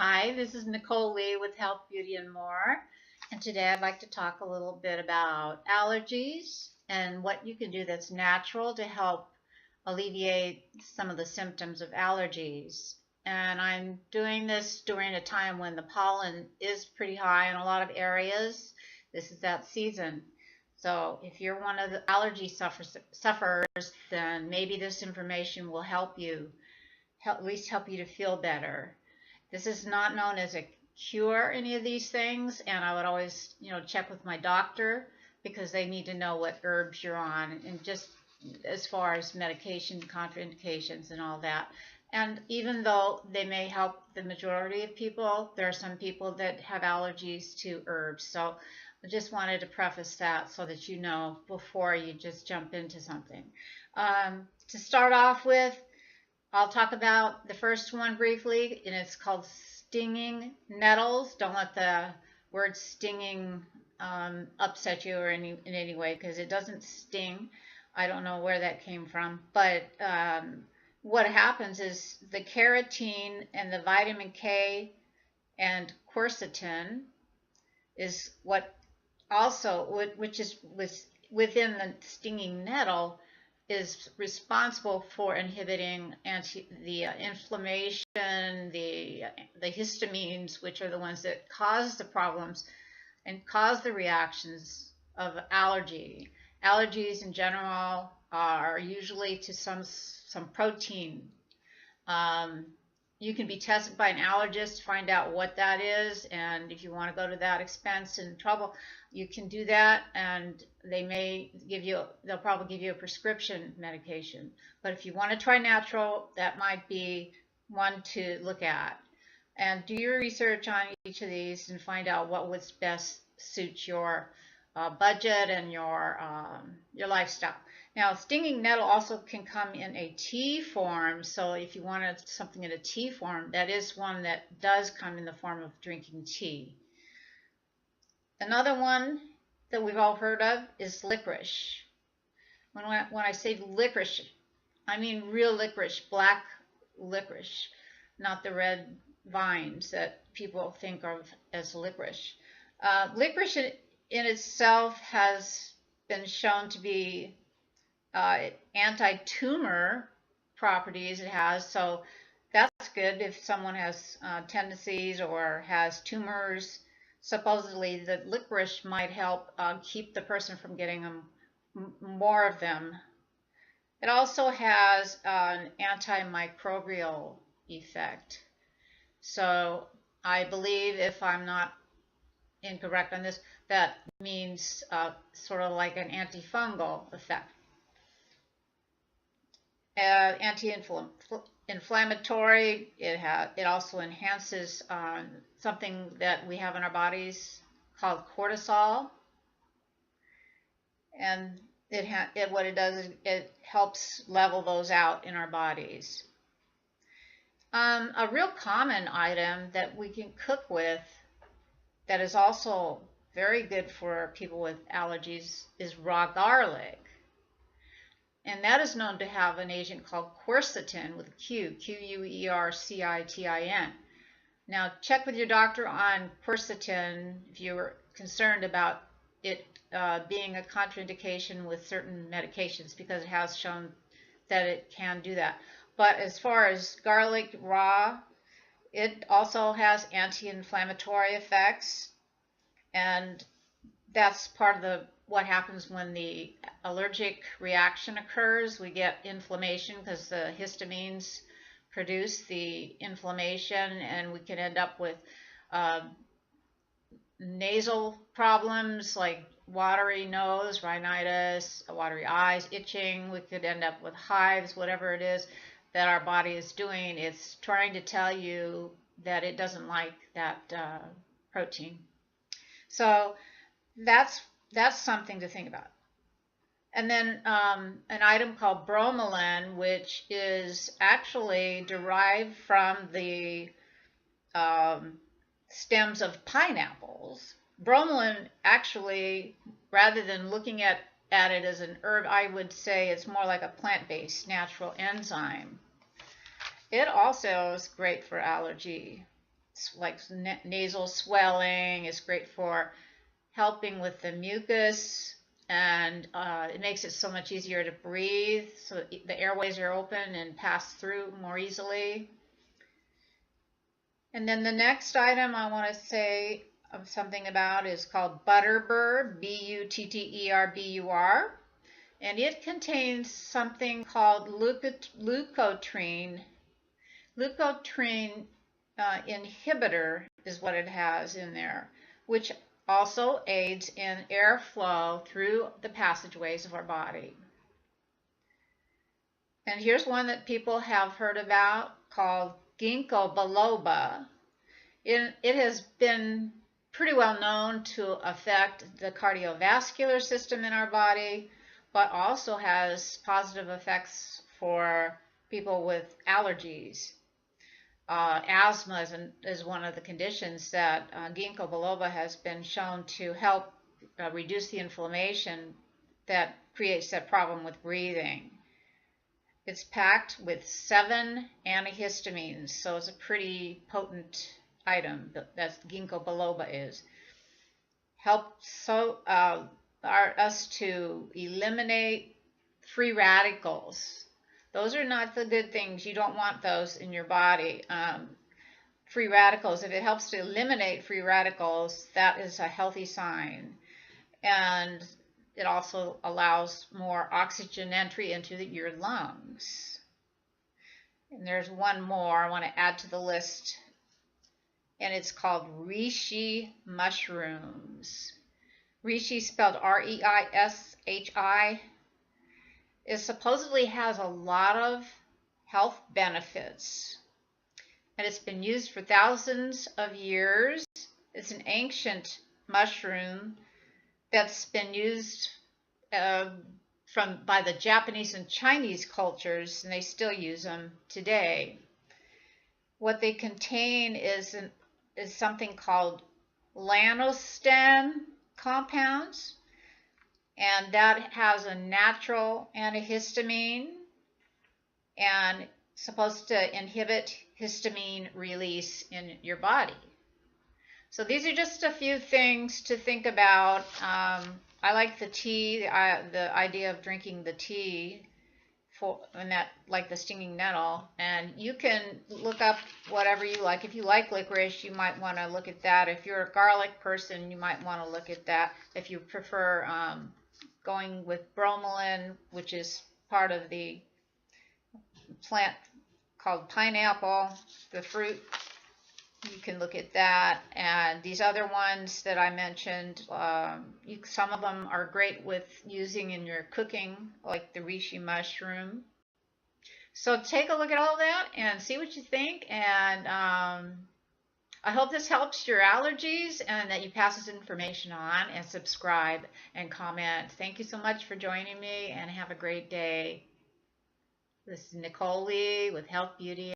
Hi, this is Nicole Lee with Health, Beauty, and More. And today I'd like to talk a little bit about allergies and what you can do that's natural to help alleviate some of the symptoms of allergies. And I'm doing this during a time when the pollen is pretty high in a lot of areas. This is that season. So if you're one of the allergy sufferers, then maybe this information will help you, at least help you to feel better. This is not known as a cure, any of these things, and I would always, check with my doctor because they need to know what herbs you're on, and just as far as medication, contraindications, and all that. And even though they may help the majority of people, there are some people that have allergies to herbs. So I just wanted to preface that so that you know before you just jump into something. To start off with, I'll talk about the first one briefly, and it's called stinging nettles. Don't let the word stinging upset you or in any way, because it doesn't sting. I don't know where that came from, but what happens is the carotene and the vitamin K and quercetin is what also, which is within the stinging nettle, is responsible for inhibiting the inflammation, the histamines, which are the ones that cause the problems and cause the reactions of allergy. Allergies in general are usually to some protein. You can be tested by an allergist to find out what that is, and if you want to go to that expense and trouble, you can do that, and they'll probably give you a prescription medication. But if you want to try natural, that might be one to look at. And do your research on each of these and find out what would best suit your budget and your lifestyle. Now, stinging nettle also can come in a tea form, so if you wanted something in a tea form, that is one that does come in the form of drinking tea. Another one that we've all heard of is licorice. When I say licorice, I mean real licorice, black licorice, not the red vines that people think of as licorice. Licorice in itself has been shown to be anti-tumor properties it has, so that's good if someone has tendencies or has tumors. Supposedly the licorice might help keep the person from getting more of them. It also has an antimicrobial effect. So I believe, if I'm not incorrect on this, that means sort of like an antifungal effect. Anti-inflammatory. It also enhances something that we have in our bodies called cortisol, and what it does is it helps level those out in our bodies. A real common item that we can cook with that is also very good for people with allergies is raw garlic. And that is known to have an agent called quercetin with a Q, Quercitin. Now, check with your doctor on quercetin if you're concerned about it being a contraindication with certain medications, because it has shown that it can do that. But as far as garlic raw, it also has anti-inflammatory effects, and that's part of what happens when the allergic reaction occurs. We get inflammation because the histamines produce the inflammation, and we can end up with nasal problems like watery nose, rhinitis, watery eyes, itching. We could end up with hives, whatever it is that our body is doing. It's trying to tell you that it doesn't like that protein. So that's something to think about. And then an item called Bromelain, which is actually derived from the stems of pineapples. Bromelain, actually, rather than looking at it as an herb, I would say it's more like a plant-based natural enzyme. It also is great for allergy. like nasal swelling. It's great for helping with the mucus, and it makes it so much easier to breathe, so the airways are open and pass through more easily. And then the next item I want to say something about is called Butterbur, Butterbur, and it contains something called leukotriene. Leukotriene inhibitor is what it has in there, which also aids in airflow through the passageways of our body. And here's one that people have heard about called Ginkgo Biloba. It has been pretty well known to affect the cardiovascular system in our body, but also has positive effects for people with allergies. Asthma is one of the conditions that Ginkgo Biloba has been shown to help reduce the inflammation that creates that problem with breathing. It's packed with 7 antihistamines, so it's a pretty potent item that Ginkgo Biloba is. Helps us to eliminate free radicals. Those are not the good things. You don't want those in your body. Free radicals, if it helps to eliminate free radicals, that is a healthy sign. And it also allows more oxygen entry into your lungs. And there's one more I want to add to the list, and it's called Reishi Mushrooms. Reishi, spelled R-E-I-S-H-I, it supposedly has a lot of health benefits, and it's been used for thousands of years. It's an ancient mushroom that's been used by the Japanese and Chinese cultures, and they still use them today. What they contain is something called lannostem compounds, and that has a natural antihistamine and supposed to inhibit histamine release in your body. So these are just a few things to think about. I like the tea, the idea of drinking the tea, like the stinging nettle, and you can look up whatever you like. If you like licorice, you might want to look at that. If you're a garlic person, you might want to look at that. If you prefer going with bromelain, which is part of the plant called pineapple, the fruit, you can look at that. And these other ones that I mentioned, some of them are great with using in your cooking, like the reishi mushroom. So take a look at all that and see what you think. And I hope this helps your allergies and that you pass this information on, and subscribe and comment. Thank you so much for joining me, and have a great day. This is Nicole Lee with Health, Beauty,